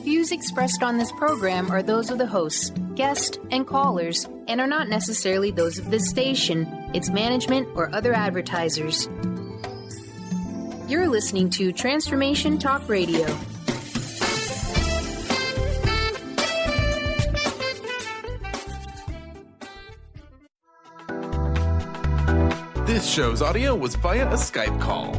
views expressed on this program are those of the hosts, guests, and callers, and are not necessarily those of this station, its management, or other advertisers. You're listening to Transformation Talk Radio. This show's audio was via a Skype call.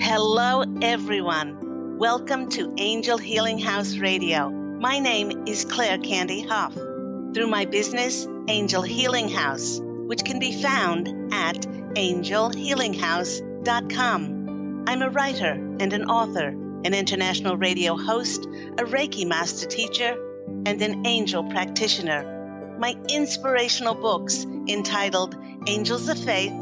Hello, everyone. Welcome to Angel Healing House Radio. My name is Candy Hough. Through my business, Angel Healing House, which can be found at angelhealinghouse.com. I'm a writer and an author, an international radio host, a Reiki master teacher, and an angel practitioner. My inspirational books entitled Angels of Faith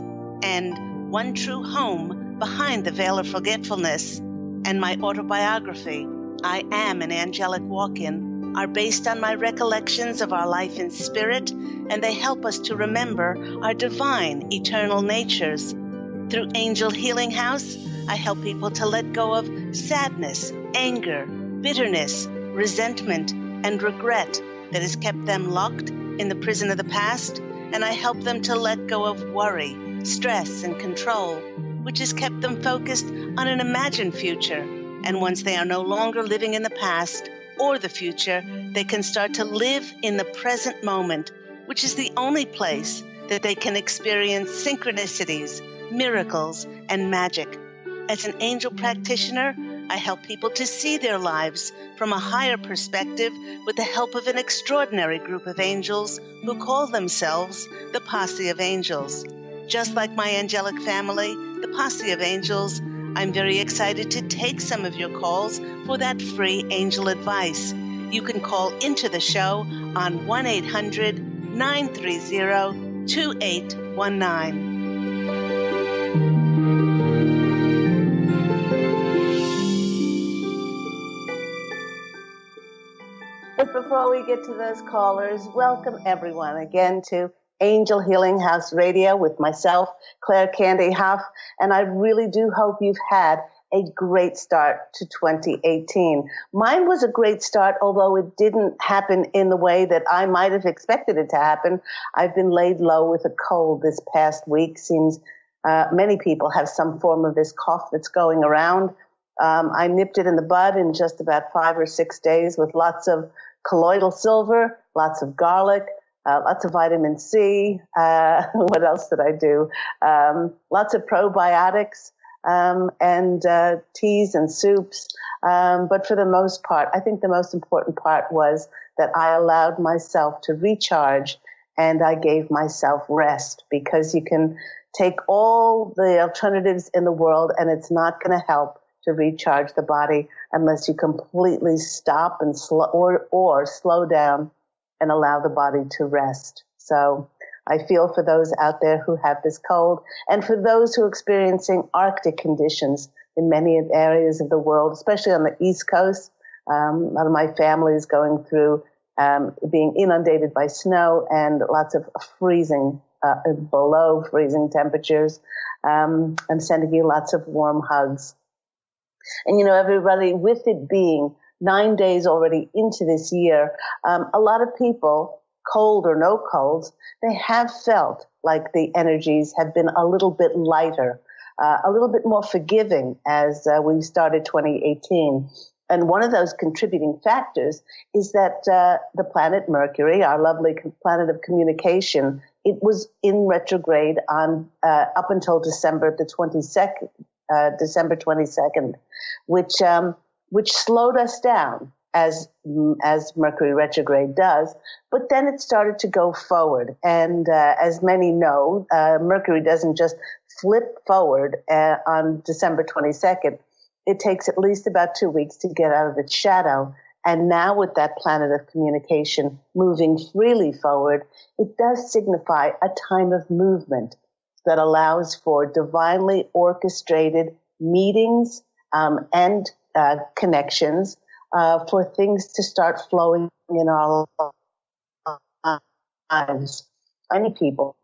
and One True Home Behind the Veil of Forgetfulness, and my autobiography, I Am an Angelic Walk-In, are based on my recollections of our life in spirit, and they help us to remember our divine, eternal natures. Through Angel Healing House, I help people to let go of sadness, anger, bitterness, resentment, and regret that has kept them locked in the prison of the past, and I help them to let go of worry, stress, and control, which has kept them focused on an imagined future. And once they are no longer living in the past or the future, they can start to live in the present moment, which is the only place that they can experience synchronicities, miracles, and magic. As an angel practitioner, I help people to see their lives from a higher perspective with the help of an extraordinary group of angels who call themselves the Posse of Angels. Just like my angelic family, the Posse of Angels, I'm very excited to take some of your calls for that free angel advice. You can call into the show on 1-800-930-2819. But before we get to those callers, welcome everyone again to Angel Healing House Radio with myself, Candy Hough, and I really do hope you've had a great start to 2018. Mine was a great start, although it didn't happen in the way that I might have expected it to happen. I've been laid low with a cold this past week. Seems many people have some form of this cough that's going around. I nipped it in the bud in just about 5 or 6 days with lots of colloidal silver, lots of garlic, lots of vitamin C. What else did I do? Lots of probiotics and teas and soups. But for the most part, I think the most important part was that I allowed myself to recharge and I gave myself rest, because you can take all the alternatives in the world and it's not going to help to recharge the body unless you completely stop and or slow down and allow the body to rest. So I feel for those out there who have this cold, and for those who are experiencing Arctic conditions in many areas of the world, especially on the East Coast. A lot of my family is going through being inundated by snow and lots of freezing, below freezing temperatures. I'm sending you lots of warm hugs. And, you know, everybody, with it being 9 days already into this year, a lot of people, cold or no colds, they have felt like the energies have been a little bit lighter, a little bit more forgiving as we started 2018. And one of those contributing factors is that the planet Mercury, our lovely planet of communication, it was in retrograde on up until December 22nd, which slowed us down as Mercury retrograde does. But then it started to go forward. And as many know, Mercury doesn't just flip forward on December 22nd. It takes at least about 2 weeks to get out of its shadow. And now with that planet of communication moving freely forward, it does signify a time of movement. that allows for divinely orchestrated meetings and connections for things to start flowing in our lives. Many people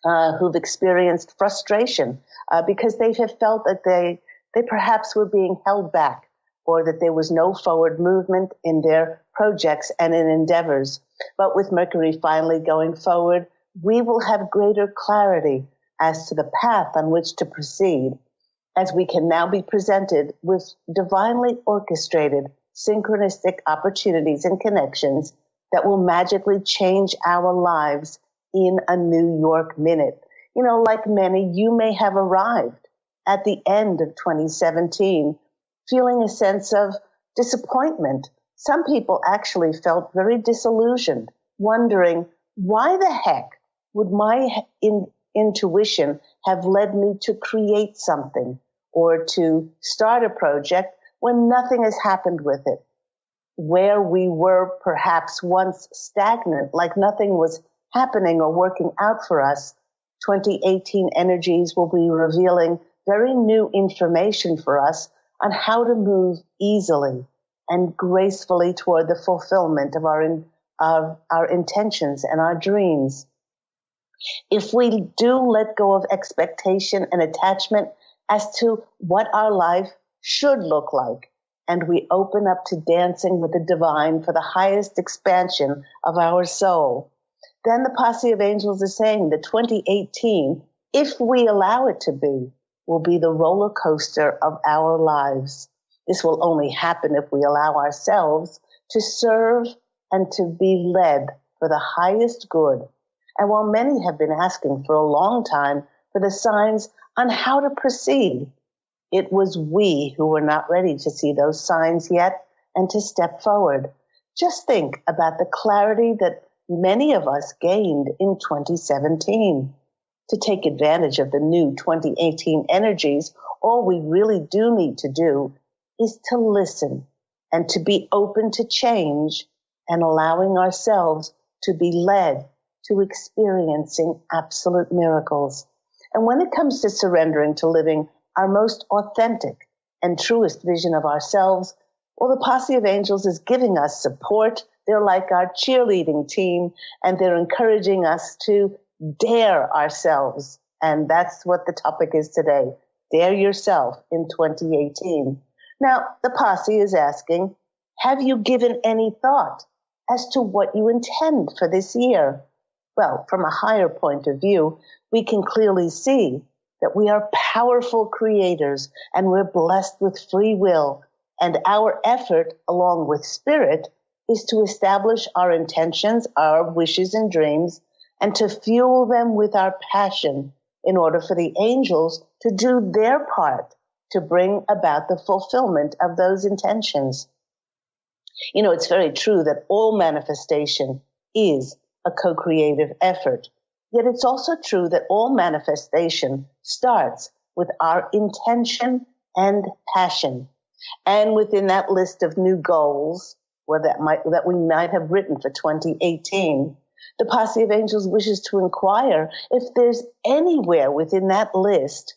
who've experienced frustration because they have felt that they perhaps were being held back, or that there was no forward movement in their projects and in endeavors. But with Mercury finally going forward, we will have greater clarity as to the path on which to proceed, as we can now be presented with divinely orchestrated synchronistic opportunities and connections that will magically change our lives in a New York minute. You know, like many, you may have arrived at the end of 2017 feeling a sense of disappointment. Some people actually felt very disillusioned, wondering, why the heck would my intuition have led me to create something or to start a project when nothing has happened with it? Where we were perhaps once stagnant, like nothing was happening or working out for us, 2018 energies will be revealing very new information for us on how to move easily and gracefully toward the fulfillment of our intentions and our dreams. If we do let go of expectation and attachment as to what our life should look like, and we open up to dancing with the divine for the highest expansion of our soul, then the Posse of Angels is saying that 2018, if we allow it to be, will be the roller coaster of our lives. This will only happen if we allow ourselves to serve and to be led for the highest good. And while many have been asking for a long time for the signs on how to proceed, it was we who were not ready to see those signs yet and to step forward. Just think about the clarity that many of us gained in 2017. To take advantage of the new 2018 energies, all we really do need to do is to listen and to be open to change and allowing ourselves to be led to experiencing absolute miracles. And when it comes to surrendering to living our most authentic and truest vision of ourselves, well, the Posse of Angels is giving us support. They're like our cheerleading team, and they're encouraging us to dare ourselves. And that's what the topic is today. Dare yourself in 2018. Now, the Posse is asking, have you given any thought as to what you intend for this year? Well, from a higher point of view, we can clearly see that we are powerful creators and we're blessed with free will. And our effort, along with spirit, is to establish our intentions, our wishes and dreams, and to fuel them with our passion in order for the angels to do their part to bring about the fulfillment of those intentions. You know, it's very true that all manifestation is a co-creative effort. Yet it's also true that all manifestation starts with our intention and passion. And within that list of new goals, that we might have written for 2018, the Posse of Angels wishes to inquire if there's anywhere within that list,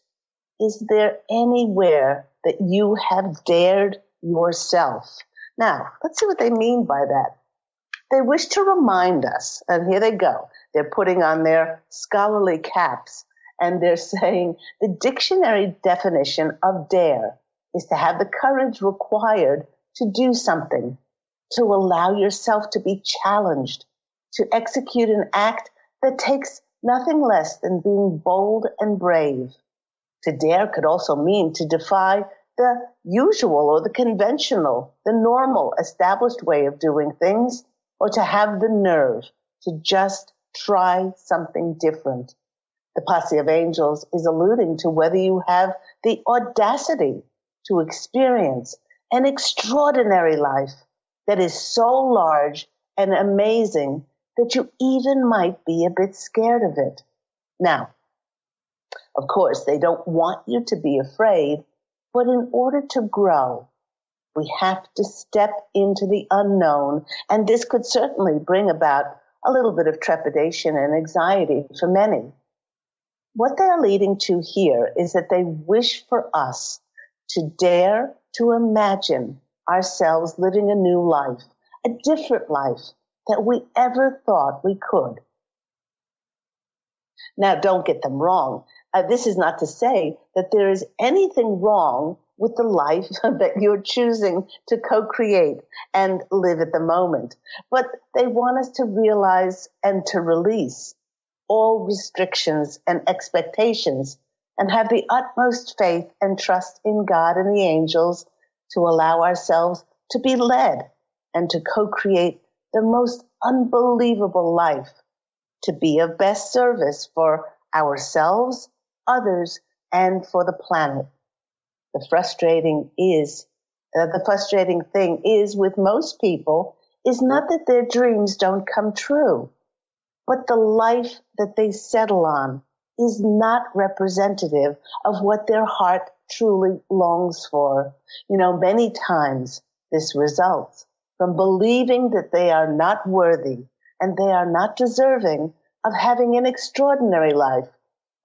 is there anywhere that you have dared yourself? Now, let's see what they mean by that. They wish to remind us, and here they go. They're putting on their scholarly caps, and they're saying the dictionary definition of dare is to have the courage required to do something, to allow yourself to be challenged, to execute an act that takes nothing less than being bold and brave. To dare could also mean to defy the usual or the conventional, the normal, established way of doing things, or to have the nerve to just try something different. The Posse of Angels is alluding to whether you have the audacity to experience an extraordinary life that is so large and amazing that you even might be a bit scared of it. Now, of course, they don't want you to be afraid, but in order to grow, we have to step into the unknown, and this could certainly bring about a little bit of trepidation and anxiety for many. What they're leading to here is that they wish for us to dare to imagine ourselves living a new life, a different life that we ever thought we could. Now, don't get them wrong. This is not to say that there is anything wrong with the life that you're choosing to co-create and live at the moment. But they want us to realize and to release all restrictions and expectations and have the utmost faith and trust in God and the angels to allow ourselves to be led and to co-create the most unbelievable life, to be of best service for ourselves, others, and for the planet. The frustrating thing is with most people is not that their dreams don't come true, but the life that they settle on is not representative of what their heart truly longs for. Many times this results from believing that they are not worthy and they are not deserving of having an extraordinary life.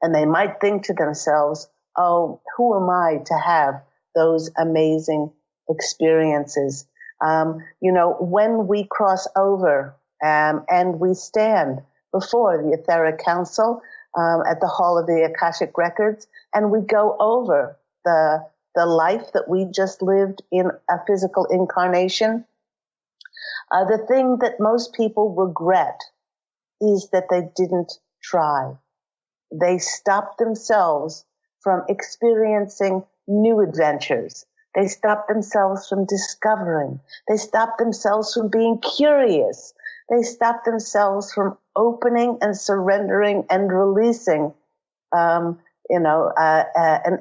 And they might think to themselves, oh, who am I to have those amazing experiences? When we cross over and we stand before the Etheric Council at the Hall of the Akashic Records, and we go over the life that we just lived in a physical incarnation, the thing that most people regret is that they didn't try. They stopped themselves from experiencing new adventures. They stopped themselves from discovering. They stopped themselves from being curious. They stopped themselves from opening and surrendering and releasing, an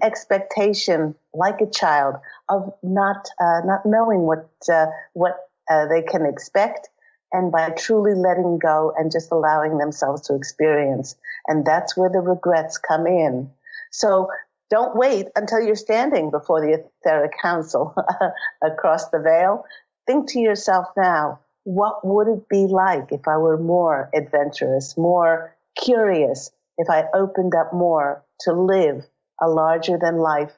expectation like a child of not knowing what they can expect, and by truly letting go and just allowing themselves to experience. And that's where the regrets come in. So don't wait until you're standing before the Etheric Council across the veil. Think to yourself now, what would it be like if I were more adventurous, more curious, if I opened up more to live a larger than life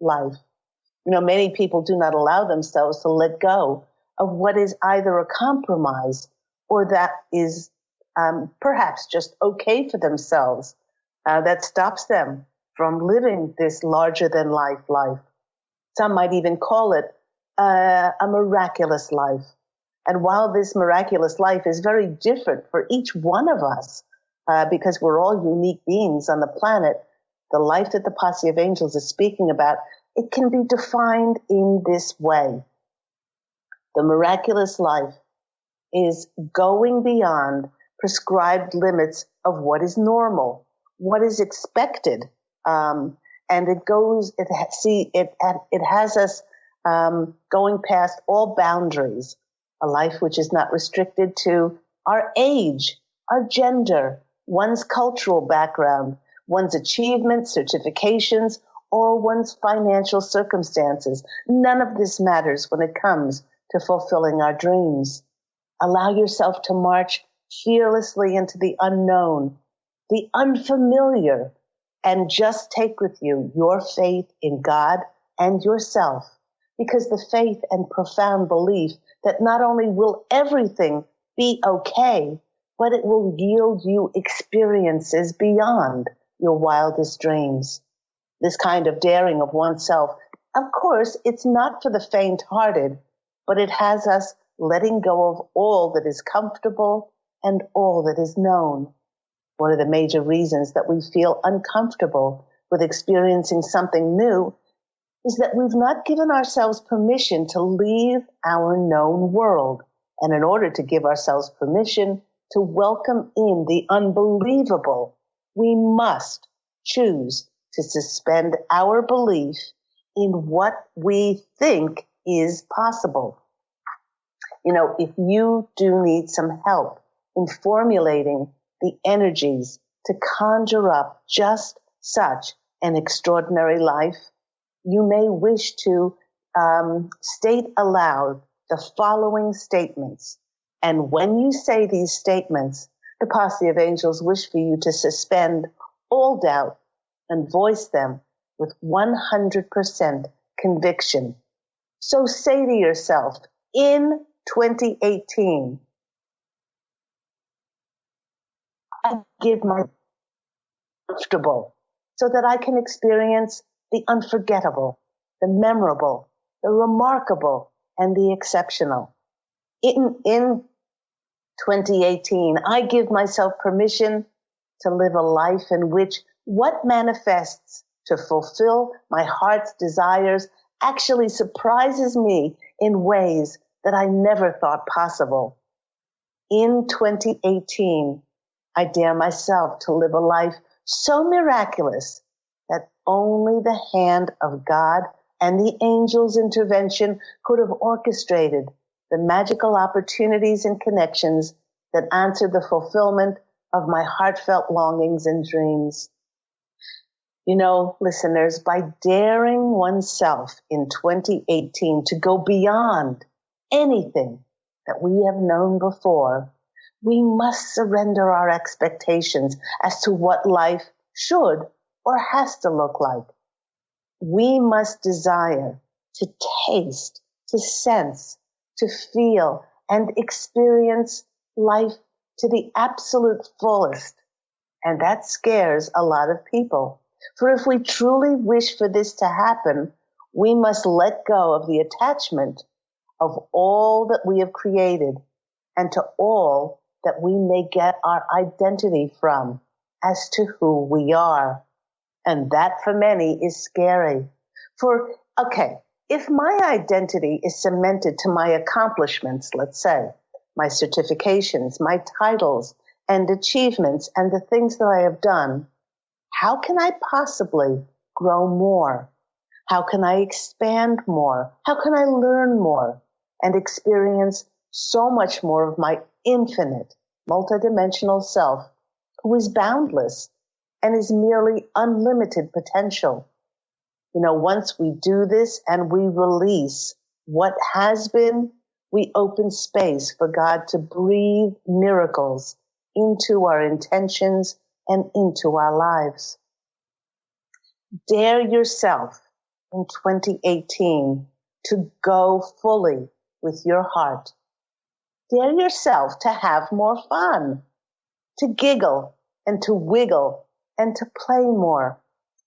life? Many people do not allow themselves to let go of what is either a compromise or that is perhaps just okay for themselves, that stops them from living this larger than life life. Some might even call it a miraculous life. And while this miraculous life is very different for each one of us, because we're all unique beings on the planet, the life that the Posse of Angels is speaking about, it can be defined in this way. The miraculous life is going beyond prescribed limits of what is normal, what is expected, and it has us going past all boundaries. A life which is not restricted to our age, our gender, one's cultural background, one's achievements, certifications, or one's financial circumstances. None of this matters when it comes to fulfilling our dreams. Allow yourself to march fearlessly into the unknown, the unfamiliar, and just take with you your faith in God and yourself, because the faith and profound belief that not only will everything be okay, but it will yield you experiences beyond your wildest dreams. This kind of daring of oneself, of course, it's not for the faint-hearted, but it has us letting go of all that is comfortable and all that is known. One of the major reasons that we feel uncomfortable with experiencing something new is that we've not given ourselves permission to leave our known world. And in order to give ourselves permission to welcome in the unbelievable, we must choose to suspend our belief in what we think is possible. If you do need some help in formulating the energies to conjure up just such an extraordinary life, you may wish to state aloud the following statements. And when you say these statements, the Posse of Angels wish for you to suspend all doubt and voice them with 100% conviction. So say to yourself, in 2018, I give my comfortable so that I can experience the unforgettable, the memorable, the remarkable, and the exceptional. In 2018, I give myself permission to live a life in which what manifests to fulfill my heart's desires actually surprises me in ways that I never thought possible. In 2018, I dare myself to live a life so miraculous that only the hand of God and the angel's intervention could have orchestrated the magical opportunities and connections that answered the fulfillment of my heartfelt longings and dreams. You know, listeners, by daring oneself in 2018 to go beyond anything that we have known before, we must surrender our expectations as to what life should or has to look like. We must desire to taste, to sense, to feel, and experience life to the absolute fullest. And that scares a lot of people. For if we truly wish for this to happen, we must let go of the attachment of all that we have created and to all that we may get our identity from as to who we are. And that for many is scary. For, okay, if my identity is cemented to my accomplishments, let's say, my certifications, my titles and achievements and the things that I have done, how can I possibly grow more? How can I expand more? How can I learn more and experience so much more of my infinite, multidimensional self who is boundless and is merely unlimited potential? You know, once we do this and we release what has been, we open space for God to breathe miracles into our intentions and into our lives. Dare yourself in 2018 to go fully with your heart. Dare yourself to have more fun, to giggle and to wiggle and to play more.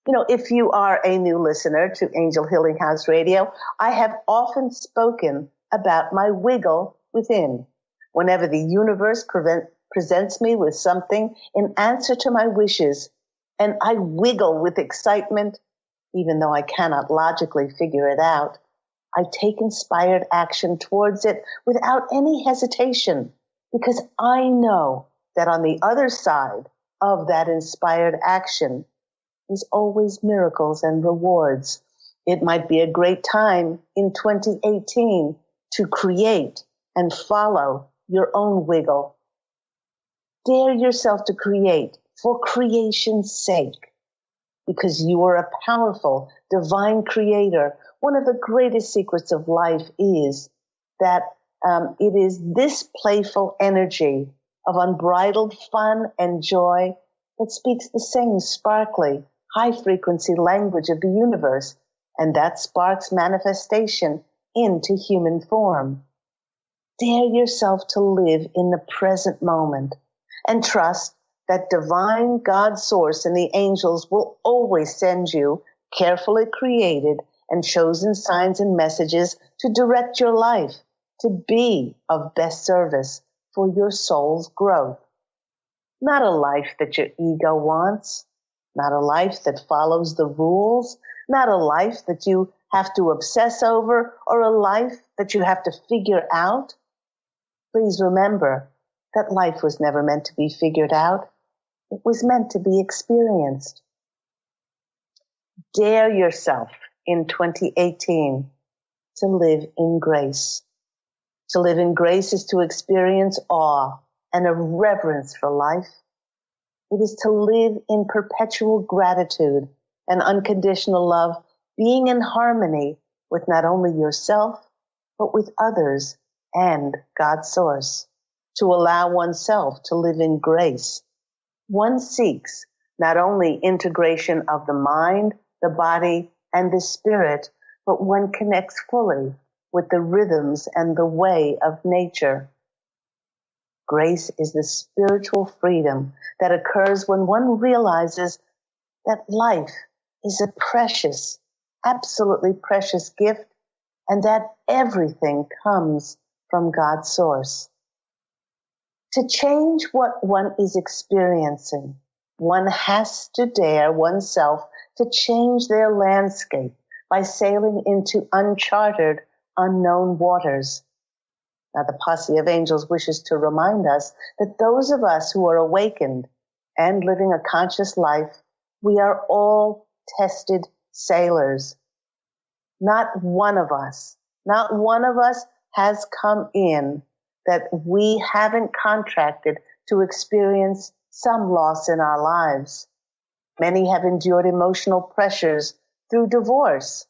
You know, if you are a new listener to Angel Healing House Radio, I have often spoken about my wiggle within. Whenever the universe presents me with something in answer to my wishes, and I wiggle with excitement, even though I cannot logically figure it out, I take inspired action towards it without any hesitation, because I know that on the other side of that inspired action is always miracles and rewards. It might be a great time in 2018 to create and follow your own wiggle. Dare yourself to create for creation's sake, because you are a powerful, divine creator. One of the greatest secrets of life is that it is this playful energy of unbridled fun and joy that speaks the same sparkly, high-frequency language of the universe, and that sparks manifestation into human form. Dare yourself to live in the present moment and trust that divine God source and the angels will always send you carefully created and chosen signs and messages to direct your life to be of best service for your soul's growth. Not a life that your ego wants, not a life that follows the rules, not a life that you have to obsess over, or a life that you have to figure out. Please remember that life was never meant to be figured out. It was meant to be experienced. Dare yourself in 2018 to live in grace. To live in grace is to experience awe and a reverence for life. It is to live in perpetual gratitude and unconditional love, being in harmony with not only yourself, but with others and God's source. To allow oneself to live in grace, one seeks not only integration of the mind, the body, and the spirit, but one connects fully with the rhythms and the way of nature. Grace is the spiritual freedom that occurs when one realizes that life is a precious, absolutely precious gift, and that everything comes from God's source. To change what one is experiencing, one has to dare oneself to change their landscape by sailing into uncharted, unknown waters. Now, the Posse of Angels wishes to remind us that those of us who are awakened and living a conscious life, we are all tested sailors. Not one of us has come in that we haven't contracted to experience some loss in our lives. Many have endured emotional pressures through divorce.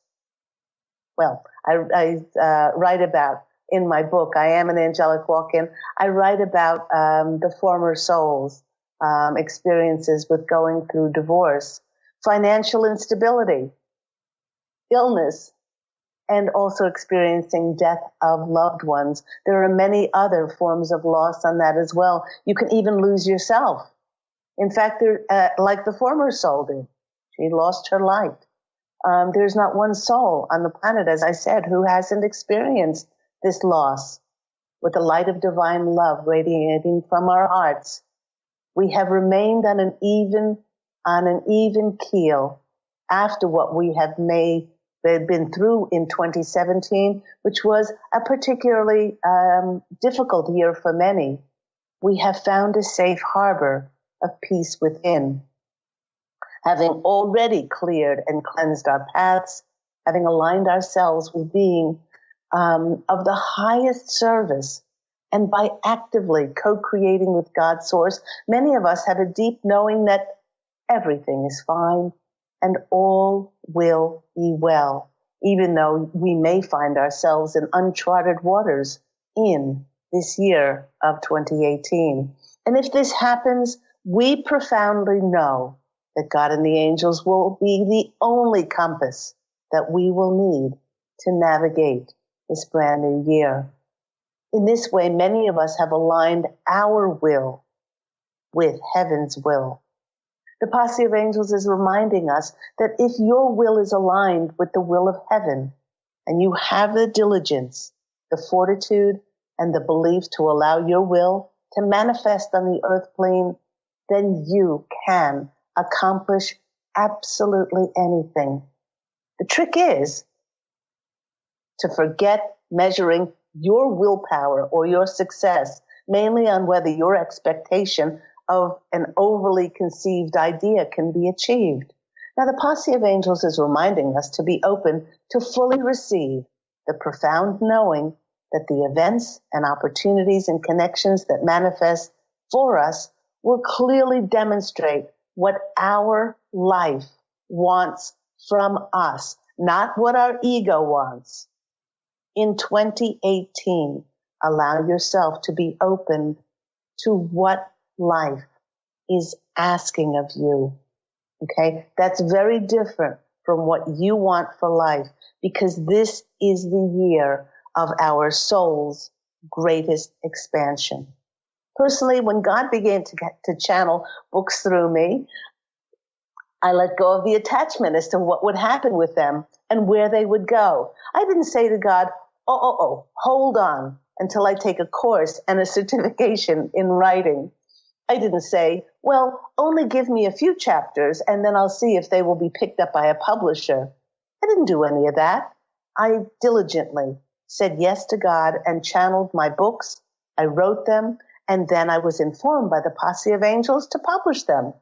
Well, I write about, in my book, I Am an Angelic Walk-In, I write about the former souls' experiences with going through divorce, financial instability, illness, and also experiencing death of loved ones. There are many other forms of loss on that as well. You can even lose yourself. In fact, like the former soul did, she lost her light. There's not one soul on the planet, as I said, who hasn't experienced this loss. With the light of divine love radiating from our hearts, we have remained on an even keel after what we have been through in 2017, which was a particularly difficult year for many. We have found a safe harbor of peace within. Having already cleared and cleansed our paths, having aligned ourselves with being of the highest service, and by actively co-creating with God's source, many of us have a deep knowing that everything is fine and all will be well, even though we may find ourselves in uncharted waters in this year of 2018. And if this happens, we profoundly know that God and the angels will be the only compass that we will need to navigate this brand new year. In this way, many of us have aligned our will with heaven's will. The Posse of Angels is reminding us that if your will is aligned with the will of heaven, and you have the diligence, the fortitude, and the belief to allow your will to manifest on the earth plane, then you can accomplish absolutely anything. The trick is to forget measuring your willpower or your success mainly on whether your expectation of an overly conceived idea can be achieved. Now, the Posse of Angels is reminding us to be open to fully receive the profound knowing that the events and opportunities and connections that manifest for us will clearly demonstrate what our life wants from us, not what our ego wants. In 2018, allow yourself to be open to what life is asking of you. Okay? That's very different from what you want for life, because this is the year of our soul's greatest expansion. Personally, when God began to channel books through me, I let go of the attachment as to what would happen with them and where they would go. I didn't say to God, hold on until I take a course and a certification in writing. I didn't say, well, only give me a few chapters and then I'll see if they will be picked up by a publisher. I didn't do any of that. I diligently said yes to God and channeled my books. I wrote them, and then I was informed by the Posse of Angels to publish them.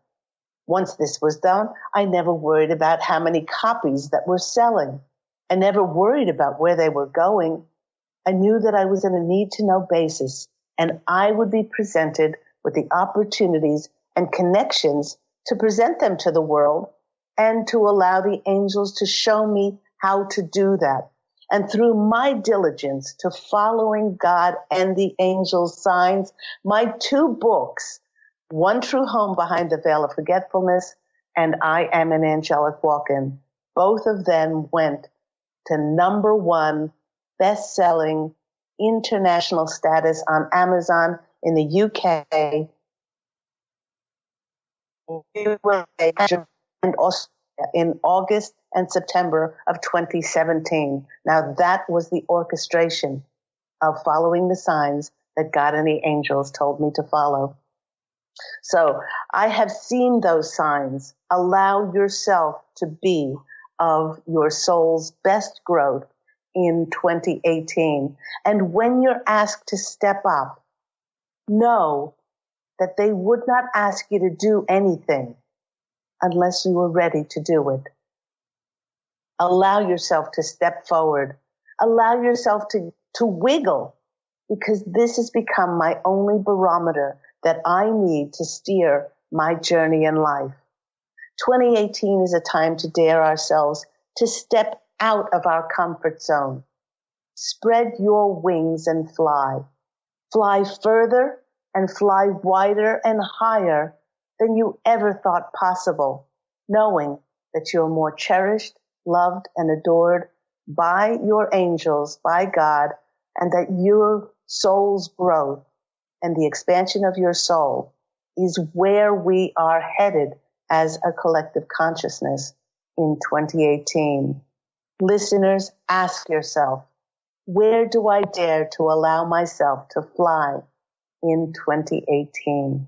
Once this was done, I never worried about how many copies that were selling. I never worried about where they were going. I knew that I was in a need-to-know basis, and I would be presented with the opportunities and connections to present them to the world and to allow the angels to show me how to do that. And through my diligence to following God and the angels' signs, my 2 books One True Home Behind the Veil of Forgetfulness, and I Am an Angelic Walk-In. Both of them went to #1 best-selling international status on Amazon in the UK, and Australia in August and September of 2017. Now that was the orchestration of following the signs that God and the angels told me to follow. So I have seen those signs. Allow yourself to be of your soul's best growth in 2018. And when you're asked to step up, know that they would not ask you to do anything unless you were ready to do it. Allow yourself to step forward. Allow yourself to wiggle, because this has become my only barometer that I need to steer my journey in life. 2018 is a time to dare ourselves to step out of our comfort zone. Spread your wings and fly. Fly further and fly wider and higher than you ever thought possible, knowing that you're more cherished, loved, and adored by your angels, by God, and that your soul's growth and the expansion of your soul is where we are headed as a collective consciousness in 2018. Listeners, ask yourself, where do I dare to allow myself to fly in 2018?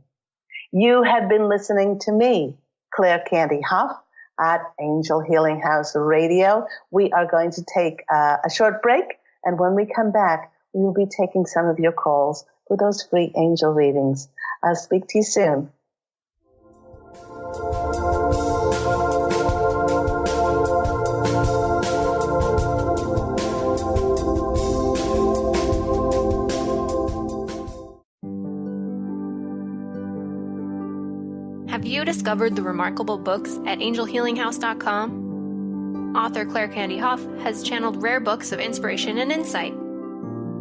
You have been listening to me, Claire Candy Hough, at Angel Healing House Radio. We are going to take a short break, and when we come back, we will be taking some of your calls for those free angel readings. I'll speak to you soon. Have you discovered the remarkable books at angelhealinghouse.com? Author Claire Candy Hough has channeled rare books of inspiration and insight.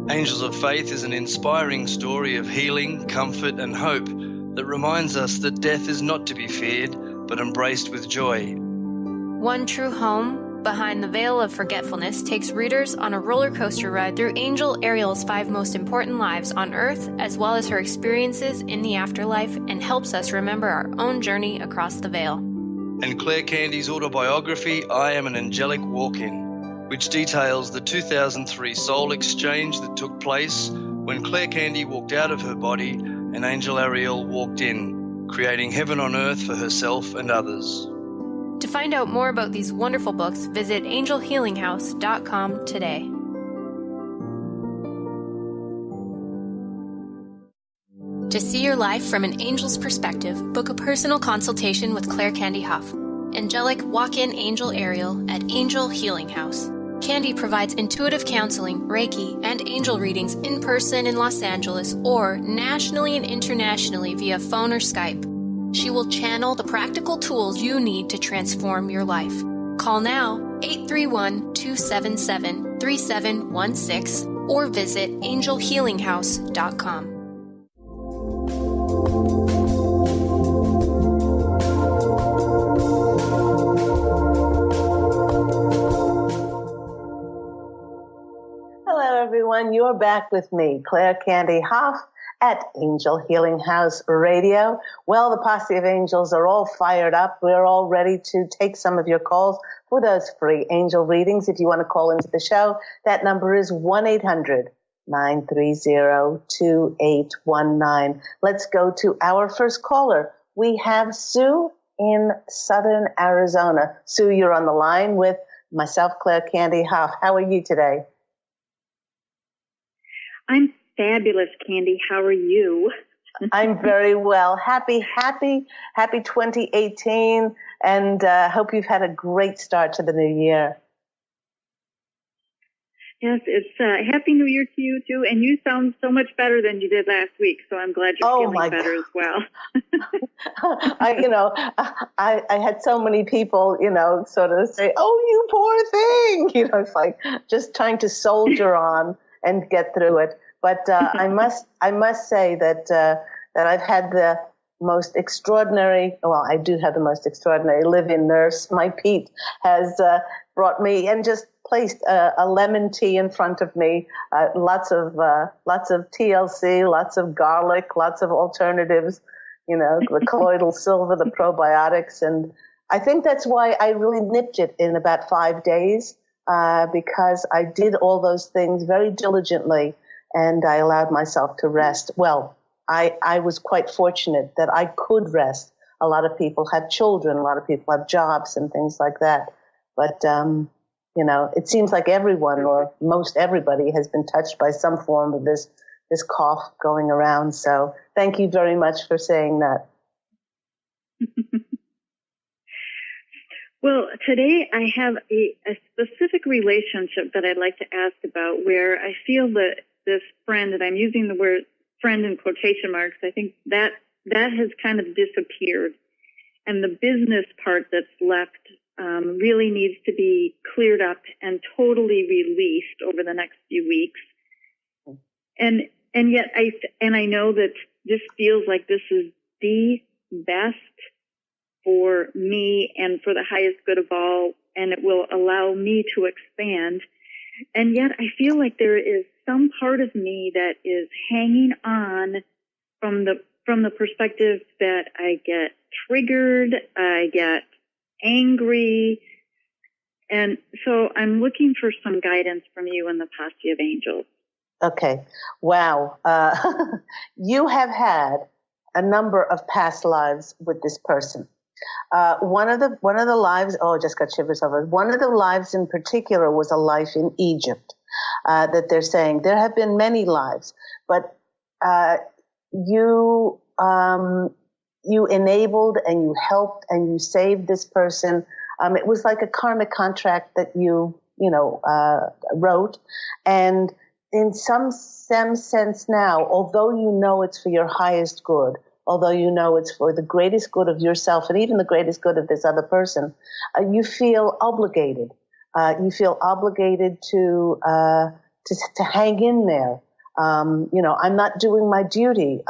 Angels of Faith is an inspiring story of healing, comfort, and hope that reminds us that death is not to be feared, but embraced with joy. One True Home Behind the Veil of Forgetfulness takes readers on a roller coaster ride through Angel Ariel's 5 most important lives on Earth, as well as her experiences in the afterlife, and helps us remember our own journey across the veil. And Claire Candy's autobiography, I Am an Angelic Walk-In, which details the 2003 soul exchange that took place when Claire Candy walked out of her body and Angel Ariel walked in, creating heaven on earth for herself and others. To find out more about these wonderful books, visit angelhealinghouse.com today. To see your life from an angel's perspective, book a personal consultation with Claire Candy Hough, Angelic Walk-In Angel Ariel at Angel Healing House. Candy provides intuitive counseling, Reiki, and angel readings in person in Los Angeles or nationally and internationally via phone or Skype. She will channel the practical tools you need to transform your life. Call now, 831-277-3716, or visit angelhealinghouse.com. Hello, everyone. You're back with me, Claire Candy Hough, at Angel Healing House Radio. Well, the Posse of Angels are all fired up. We're all ready to take some of your calls for those free angel readings. If you want to call into the show, that number is 1-800-930-2819. Let's go to our first caller. We have Sue in Southern Arizona. Sue, you're on the line with myself, Claire Candy Hough. How are you today? I'm fabulous, Candy. How are you? I'm very well. Happy 2018, and hope you've had a great start to the new year. Yes, it's Happy New Year to you, too. And you sound so much better than you did last week, so I'm glad you're feeling better as well. I had so many people, sort of say, oh, you poor thing. It's like just trying to soldier on and get through it. But I must say that I've had the most extraordinary, well, I do have the most extraordinary live-in nurse. My Pete has brought me and just placed a lemon tea in front of me, lots of TLC, lots of garlic, lots of alternatives, the colloidal silver, the probiotics. And I think that's why I really nipped it in about 5 days, because I did all those things very diligently and I allowed myself to rest. Well, I was quite fortunate that I could rest. A lot of people have children, a lot of people have jobs and things like that. But, it seems like everyone or most everybody has been touched by some form of this cough going around. So thank you very much for saying that. Well, today I have a specific relationship that I'd like to ask about where I feel that this friend, and I'm using the word friend in quotation marks, I think that has kind of disappeared. And the business part that's left really needs to be cleared up and totally released over the next few weeks. And yet I know that this feels like this is the best for me and for the highest good of all, and it will allow me to expand. And yet I feel like there is some part of me that is hanging on from the perspective that I get triggered, I get angry. And so I'm looking for some guidance from you and the Posse of Angels. Okay. Wow. You have had a number of past lives with this person. One of the lives, I just got shivers over it. One of the lives in particular was a life in Egypt, that they're saying. There have been many lives, but you enabled and you helped and you saved this person. It was like a karmic contract that you wrote. And in some sense now, although you know it's for your highest good, although you know it's for the greatest good of yourself and even the greatest good of this other person, you feel obligated. You feel obligated to hang in there. I'm not doing my duty.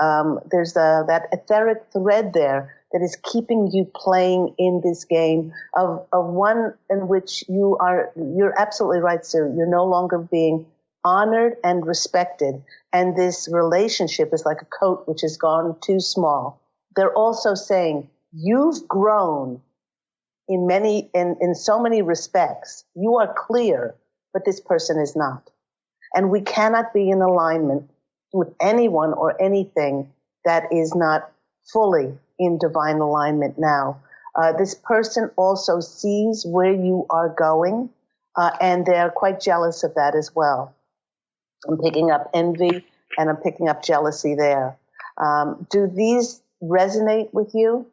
There's that etheric thread there that is keeping you playing in this game of one in which you're absolutely right, Sue. You're no longer being honored and respected. And this relationship is like a coat which has gone too small. They're also saying you've grown in so many respects. You are clear, but this person is not. And we cannot be in alignment with anyone or anything that is not fully in divine alignment now. This person also sees where you are going, and they're quite jealous of that as well. I'm picking up envy and I'm picking up jealousy there. Do these resonate with you?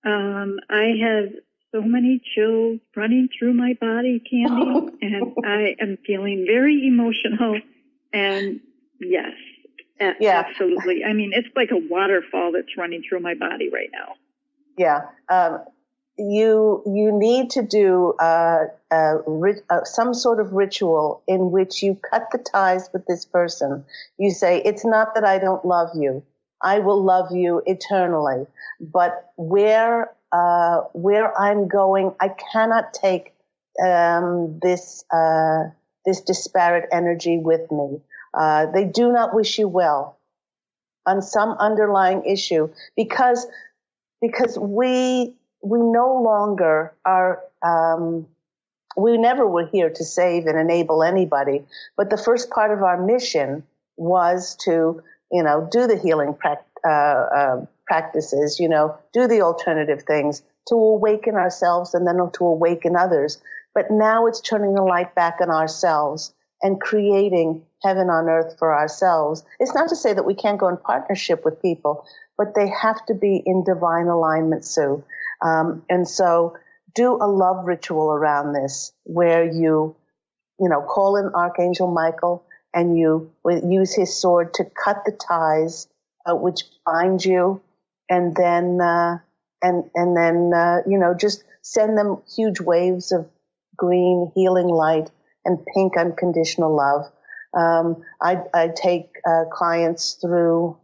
I have so many chills running through my body, Candy, and I am feeling very emotional. And yes, absolutely. I mean, it's like a waterfall that's running through my body right now. Yeah. You need to do some sort of ritual in which you cut the ties with this person. You say, it's not that I don't love you. I will love you eternally. But where I'm going, I cannot take this disparate energy with me. They do not wish you well on some underlying issue because we no longer are, we never were here to save and enable anybody. But the first part of our mission was to, do the healing practices, do the alternative things, to awaken ourselves and then to awaken others. But now it's turning the light back on ourselves and creating heaven on earth for ourselves. It's not to say that we can't go in partnership with people, but they have to be in divine alignment, Sue. And so do a love ritual around this where you call in Archangel Michael and you use his sword to cut the ties which bind you, and then just send them huge waves of green healing light and pink unconditional love. I take clients through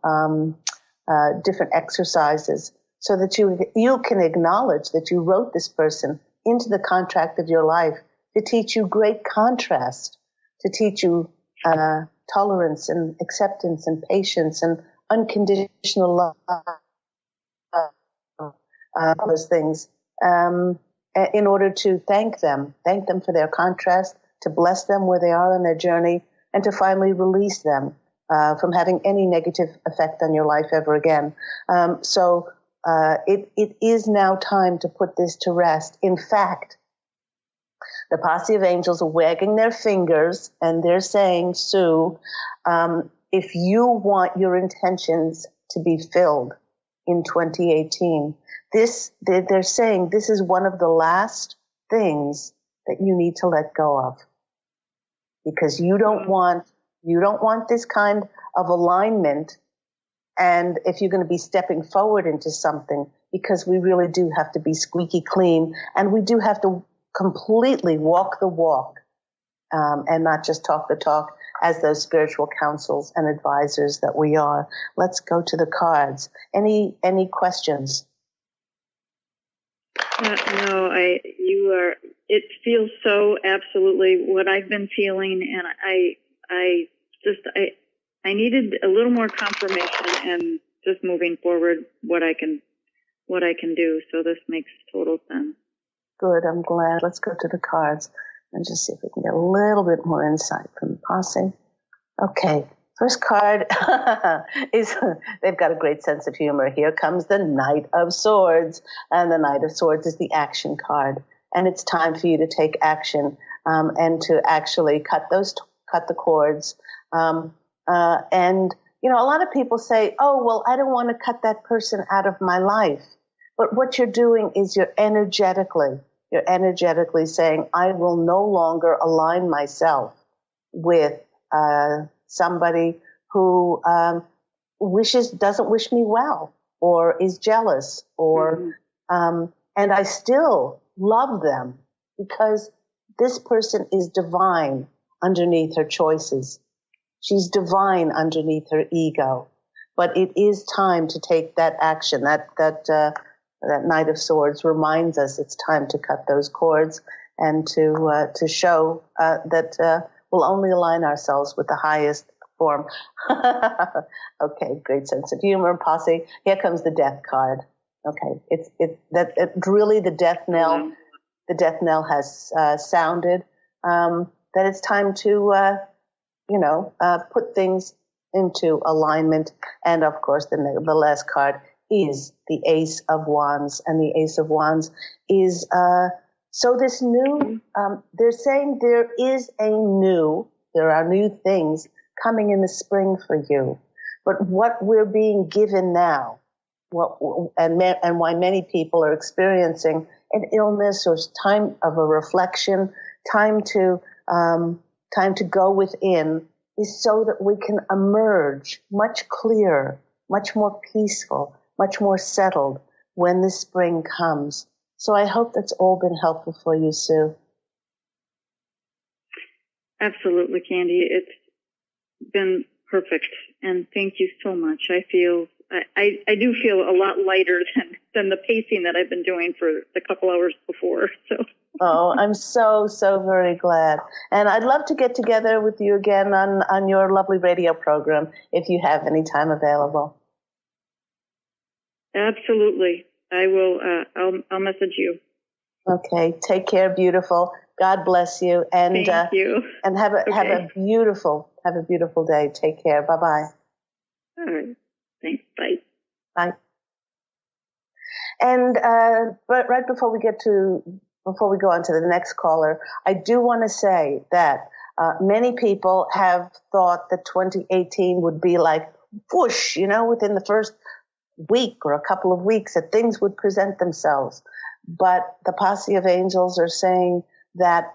different exercises so that you can acknowledge that you wrote this person into the contract of your life to teach you great contrast, to teach you tolerance and acceptance and patience and unconditional love, those things, in order to thank them for their contrast, to bless them where they are on their journey, and to finally release them from having any negative effect on your life ever again. So it is now time to put this to rest. In fact, the Posse of Angels are wagging their fingers and they're saying, Sue, if you want your intentions to be filled in 2018, they're saying this is one of the last things that you need to let go of, because you don't want this kind of alignment. And if you're going to be stepping forward into something, because we really do have to be squeaky clean, and we do have to completely walk the walk, and not just talk the talk as those spiritual counsels and advisors that we are. Let's go to the cards. Any questions? No, it feels so absolutely what I've been feeling, and I needed a little more confirmation and just moving forward what I can do. So this makes total sense. Good, I'm glad. Let's go to the cards and just see if we can get a little bit more insight from the Posse. Okay, first card is, they've got a great sense of humor. Here comes the Knight of Swords, and the Knight of Swords is the action card. And it's time for you to take action, and to actually cut the cords. And, a lot of people say, oh, well, I don't want to cut that person out of my life. But what you're doing is you're energetically saying, I will no longer align myself with somebody who doesn't wish me well, or is jealous, or and I still love them because this person is divine underneath her choices. She's divine underneath her ego. But it is time to take that action. That Knight of Swords reminds us it's time to cut those cords and to show that we'll only align ourselves with the highest form. Okay, great sense of humor, Posse. Here comes the Death card. Okay, it's really the death knell. The death knell has sounded. That it's time to put things into alignment. And of course, the last card is the Ace of Wands, and the Ace of Wands is so this new. They're saying there are new things coming in the spring for you, but what we're being given now, and why many people are experiencing an illness or time of a reflection, time to go within, is so that we can emerge much clearer, much more peaceful, much more settled when the spring comes. So I hope that's all been helpful for you, Sue. Absolutely, Candy. It's been perfect, and thank you so much. I do feel a lot lighter than the pacing that I've been doing for the couple hours before. So. Oh, I'm so very glad. And I'd love to get together with you again on your lovely radio program if you have any time available. Absolutely. I will. I'll message you. Okay. Take care, beautiful. God bless you. And thank you. And have a beautiful day. Take care. Bye-bye. All right. Thanks. Bye. Bye. And right before we go on to the next caller, I do want to say that many people have thought that 2018 would be like whoosh, within the first week or a couple of weeks that things would present themselves. But the Posse of Angels are saying that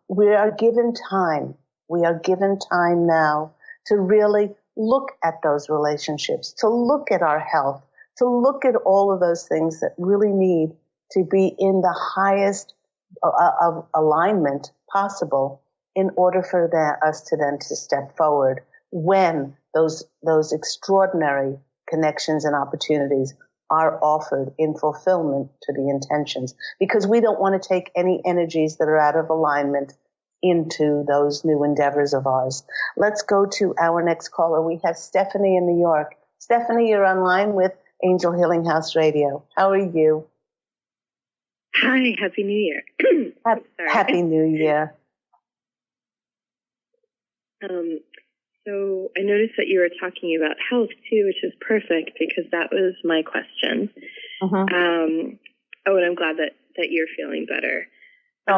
we are given time. We are given time now to really look at those relationships, to look at our health, to look at all of those things that really need to be in the highest of alignment possible in order for us to then to step forward when those extraordinary connections and opportunities are offered in fulfillment to the intentions, because we don't want to take any energies that are out of alignment into those new endeavors of ours. Let's go to our next caller. We have Stephanie in New York. Stephanie, you're online with Angel Healing House Radio. How are you? Hi, Happy New Year. Happy New Year. So I noticed that you were talking about health too, which is perfect because that was my question. And I'm glad that you're feeling better. So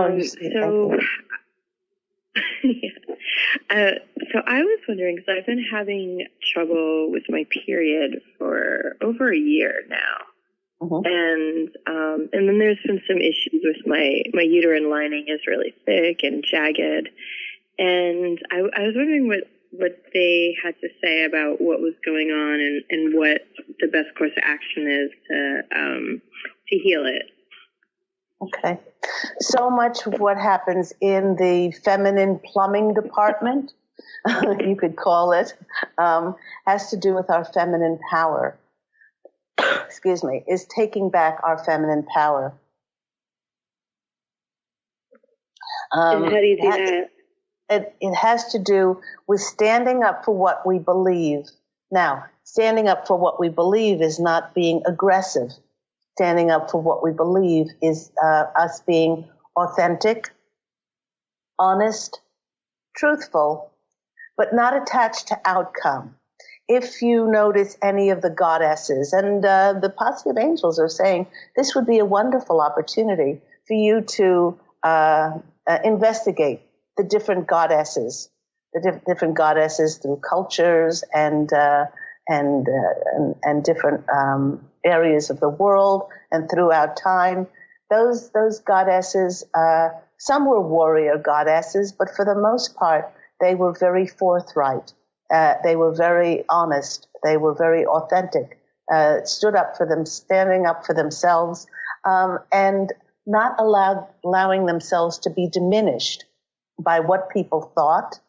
I was wondering, because I've been having trouble with my period for over a year now. And then there's been some issues with my uterine lining is really thick and jagged. And I was wondering what they had to say about what was going on and what the best course of action is to heal it. Okay. So much of what happens in the feminine plumbing department, you could call it, has to do with our feminine power. Excuse me, is taking back our feminine power. And how do you do that? It has to do with standing up for what we believe. Now, standing up for what we believe is not being aggressive. Standing up for what we believe is us being authentic, honest, truthful, but not attached to outcome. If you notice any of the goddesses, and the Posse of Angels are saying this would be a wonderful opportunity for you to investigate the different goddesses, different goddesses through cultures and different areas of the world and throughout time. Those goddesses, some were warrior goddesses, but for the most part, they were very forthright. They were very honest. They were very authentic. Stood up for them, standing up for themselves, and not allowing themselves to be diminished by what people thought.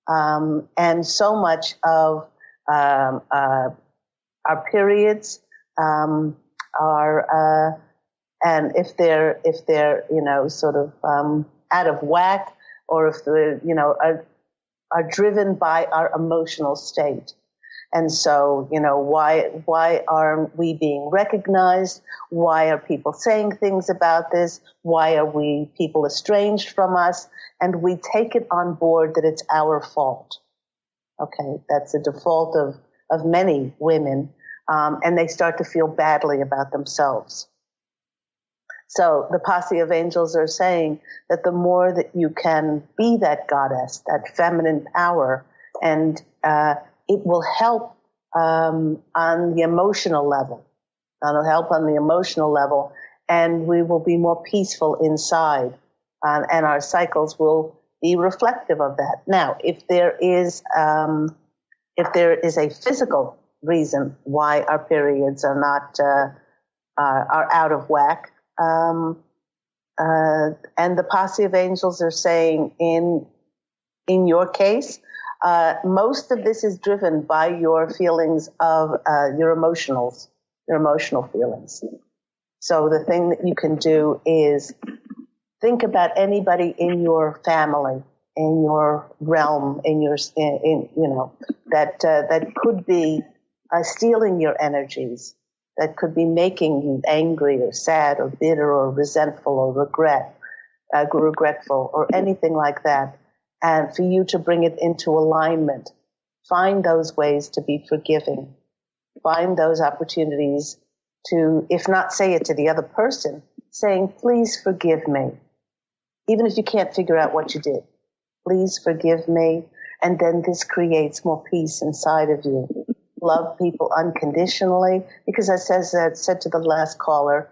And so much of our periods are, and if they're sort of out of whack, or if they're are driven by our emotional state. And so, why aren't we being recognized? Why are people saying things about this? Why are people estranged from us? And we take it on board that it's our fault. Okay, that's a default of many women, and they start to feel badly about themselves. So the Posse of Angels are saying that the more that you can be that goddess, that feminine power, and it will help on the emotional level. It'll help on the emotional level, and we will be more peaceful inside, and our cycles will be reflective of that. Now, if there is a physical reason why our periods are not are out of whack, and the Posse of Angels are saying in your case, most of this is driven by your feelings of your emotional feelings. So the thing that you can do is think about anybody in your family, in your realm, that could be stealing your energies, that could be making you angry or sad or bitter or resentful or regretful or anything like that. And for you to bring it into alignment, find those ways to be forgiving, find those opportunities to, if not say it to the other person, saying, please forgive me. Even if you can't figure out what you did, please forgive me. And then this creates more peace inside of you. Love people unconditionally, because as I said to the last caller,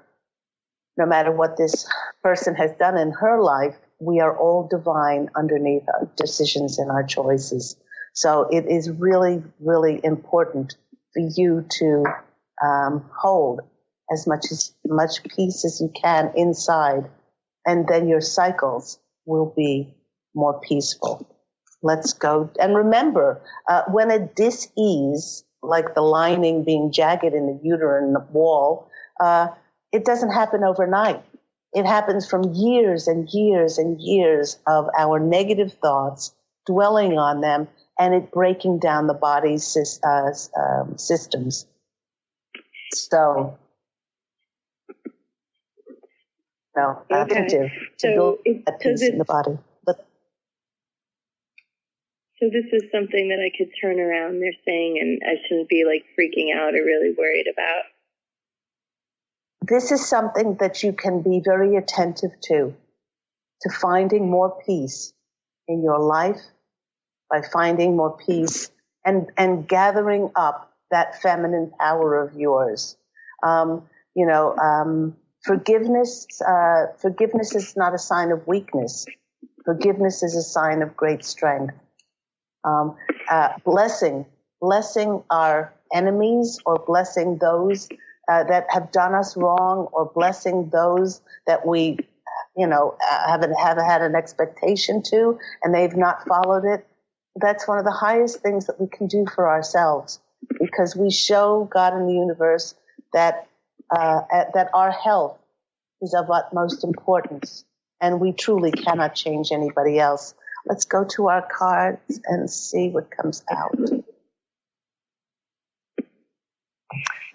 no matter what this person has done in her life, we are all divine underneath our decisions and our choices. So it is really, really important for you to hold as much peace as you can inside, and then your cycles will be more peaceful. Let's go. And remember, when a dis-ease, like the lining being jagged in the uterine wall, it doesn't happen overnight. It happens from years and years and years of our negative thoughts, dwelling on them, and it breaking down the body's systems. So, nothing to build that peace in the body. So this is something that I could turn around, they're saying, and I shouldn't be like freaking out or really worried about. This is something that you can be very attentive to finding more peace in your life, by finding more peace and gathering up that feminine power of yours. Forgiveness is not a sign of weakness. Forgiveness is a sign of great strength. Blessing our enemies, or blessing those that have done us wrong, or blessing those that we, haven't had an expectation to, and they've not followed it. That's one of the highest things that we can do for ourselves, because we show God in the universe that our health is of utmost importance, and we truly cannot change anybody else. Let's go to our cards and see what comes out.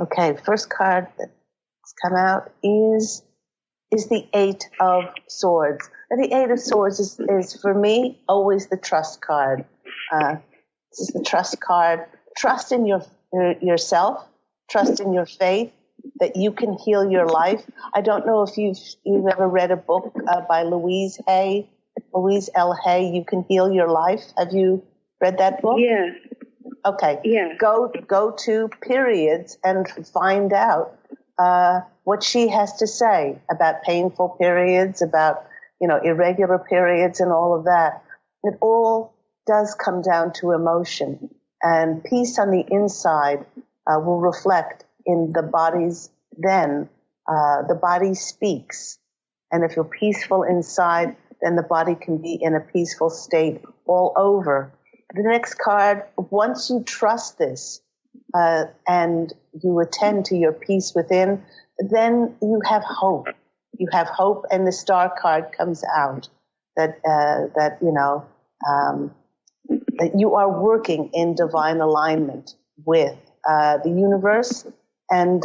Okay, first card that's come out is the Eight of Swords. And the Eight of Swords is for me always the trust card. This is the trust card. Trust in yourself. Trust in your faith that you can heal your life. I don't know if you've ever read a book by Louise L. Hay, You Can Heal Your Life. Have you read that book? Yeah. Okay. Yeah. Go to periods and find out what she has to say about painful periods, about irregular periods, and all of that. It all does come down to emotion, and peace on the inside will reflect in the body's. Then the body speaks, and if you're peaceful inside, then the body can be in a peaceful state all over. The next card, once you trust this and you attend to your peace within, then you have hope. You have hope, and the Star card comes out that you are working in divine alignment with the universe, and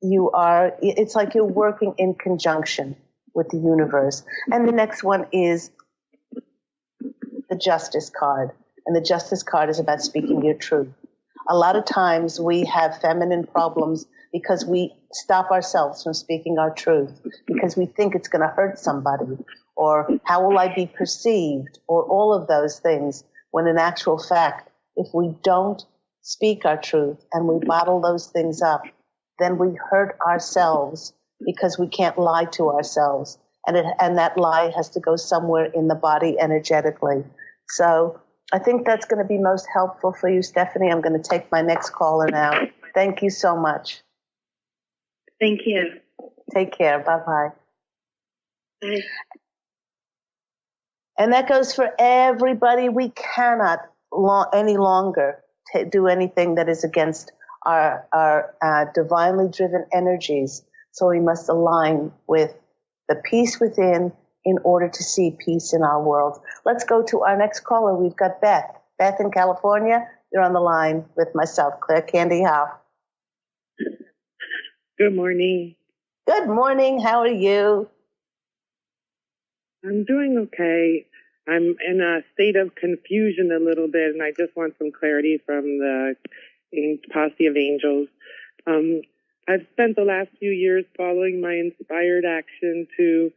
you are. It's like you're working in conjunction with the universe. And the next one is the Justice card. And the Justice card is about speaking your truth. A lot of times we have feminine problems because we stop ourselves from speaking our truth, because we think it's going to hurt somebody, or how will I be perceived, or all of those things, when in actual fact, if we don't speak our truth and we bottle those things up, then we hurt ourselves, because we can't lie to ourselves. And that lie has to go somewhere in the body energetically. So I think that's going to be most helpful for you, Stephanie. I'm going to take my next caller now. Thank you so much. Thank you. Take care. Bye-bye. Bye. And that goes for everybody. We cannot any longer do anything that is against our divinely driven energies. So we must align with the peace within in order to see peace in our world. Let's go to our next caller. We've got Beth. Beth in California, you're on the line with myself, Claire Candy Hough. Good morning. Good morning. How are you? I'm doing okay. I'm in a state of confusion a little bit, and I just want some clarity from the Posse of Angels. I've spent the last few years following my inspired action to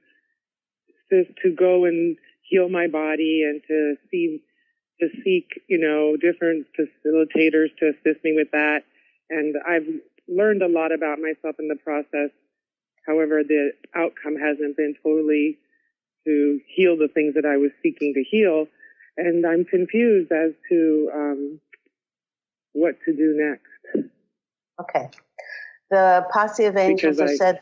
go and heal my body, and to seek, different facilitators to assist me with that. And I've learned a lot about myself in the process. However, the outcome hasn't been totally to heal the things that I was seeking to heal. And I'm confused as to what to do next. Okay. The Posse of Angels have said...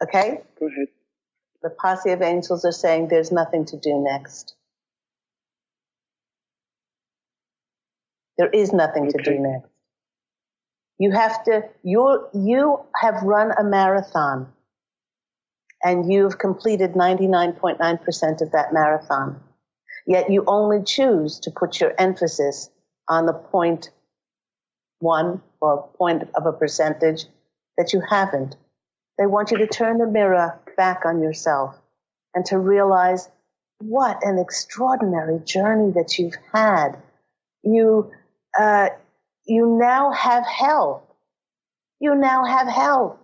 Okay? Go ahead. The Posse of Angels are saying there's nothing to do next. There is nothing to do next. You have run a marathon, and you've completed 99.9% of that marathon. Yet you only choose to put your emphasis on the 0.1 or point of a percentage that you haven't. They want you to turn the mirror back on yourself and to realize what an extraordinary journey that you've had. You now have health. You now have health.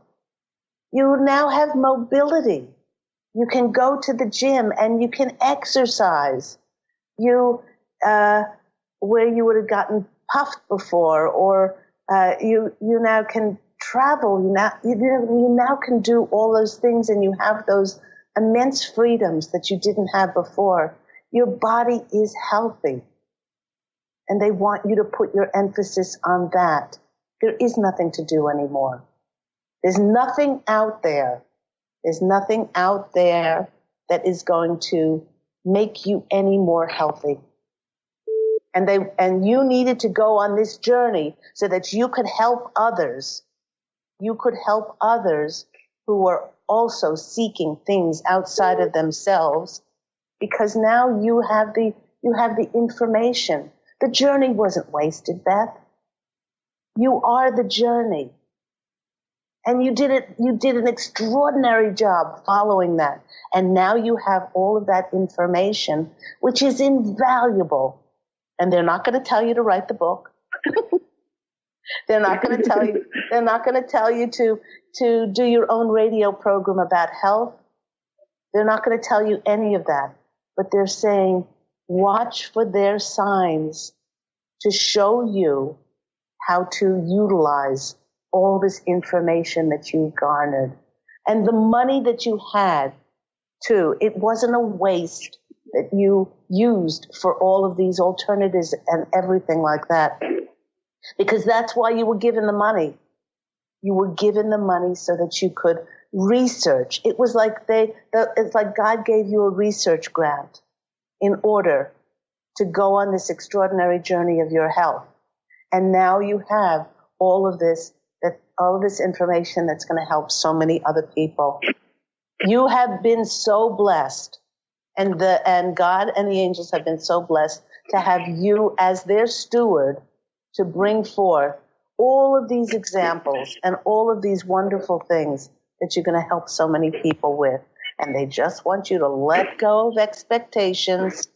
You now have mobility. You can go to the gym and you can exercise. You, where you would have gotten puffed before, or you now can travel. You now can do all those things, and you have those immense freedoms that you didn't have before. Your body is healthy, and they want you to put your emphasis on that. There is nothing to do anymore. There's nothing out there. There's nothing out there that is going to make you any more healthy. And you needed to go on this journey so that you could help others. You could help others who were also seeking things outside of themselves, because now you have the information. The journey wasn't wasted, Beth. You are the journey. And you did an extraordinary job following that. And now you have all of that information, which is invaluable. And they're not going to tell you to write the book. They're not going to tell you. They're not going to tell you to do your own radio program about health. They're not going to tell you any of that. But they're saying, watch for their signs to show you how to utilize all this information that you've garnered. And the money that you had, too, it wasn't a waste that you used for all of these alternatives and everything like that. Because that's why you were given the money. You were given the money so that you could research. It was like it's like God gave you a research grant in order to go on this extraordinary journey of your health. And now you have all of this information that's going to help so many other people. You have been so blessed, and God and the angels have been so blessed to have you as their steward to bring forth all of these examples and all of these wonderful things that you're going to help so many people with. And they just want you to let go of expectations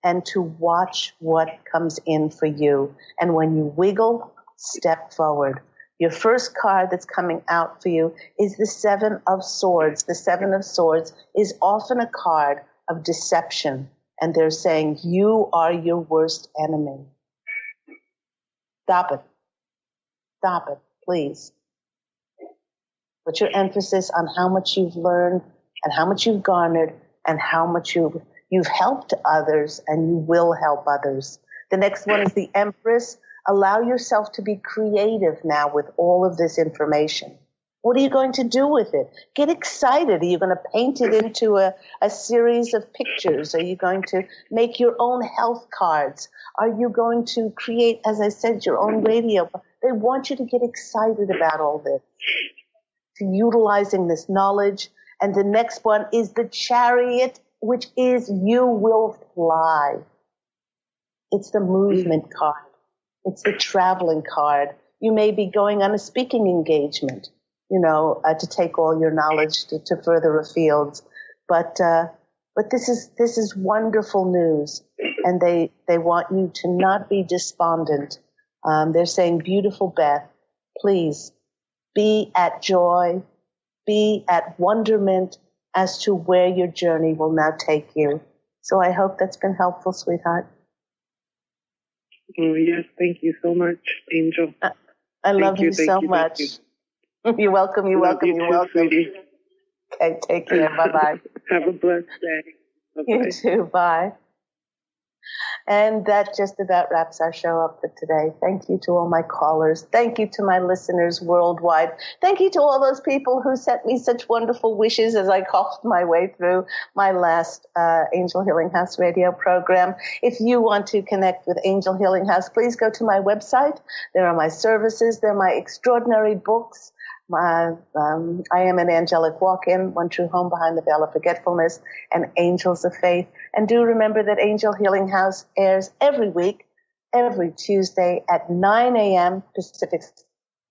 and to watch what comes in for you. And when you wiggle, step forward. Your first card that's coming out for you is the Seven of Swords. The Seven of Swords is often a card of deception. And they're saying, you are your worst enemy. Stop it. Stop it, please. Put your emphasis on how much you've learned and how much you've garnered and how much you've helped others, and you will help others. The next one is the Empress. Allow yourself to be creative now with all of this information. What are you going to do with it? Get excited. Are you going to paint it into a series of pictures? Are you going to make your own health cards? Are you going to create, as I said, your own radio? They want you to get excited about all this, to utilizing this knowledge. And the next one is the Chariot, which is you will fly. It's the movement card. It's the traveling card. You may be going on a speaking engagement, to take all your knowledge to further afield. But this is wonderful news, and they want you to not be despondent. They're saying, beautiful Beth, please be at joy, be at wonderment as to where your journey will now take you. So I hope that's been helpful, sweetheart. Oh, yes. Thank you so much, Angel. I love you so much. You're welcome. You're welcome. You're welcome. Sweetie. Okay, take care. Bye-bye. Have a blessed day. Bye-bye. You too. Bye. And that just about wraps our show up for today. Thank you to all my callers. Thank you to my listeners worldwide. Thank you to all those people who sent me such wonderful wishes as I coughed my way through my last Angel Healing House radio program. If you want to connect with Angel Healing House, please go to my website. There are my services. There are my extraordinary books. I am an angelic walk-in, One True Home Behind the Veil of Forgetfulness, and Angels of Faith. And do remember that Angel Healing House airs every week, every Tuesday at 9 a.m. Pacific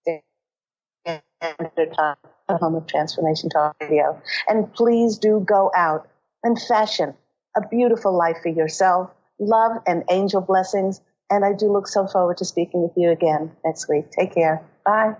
Standard Time, the home of Transformation Talk Radio. And please do go out and fashion a beautiful life for yourself, love and angel blessings. And I do look so forward to speaking with you again next week. Take care. Bye.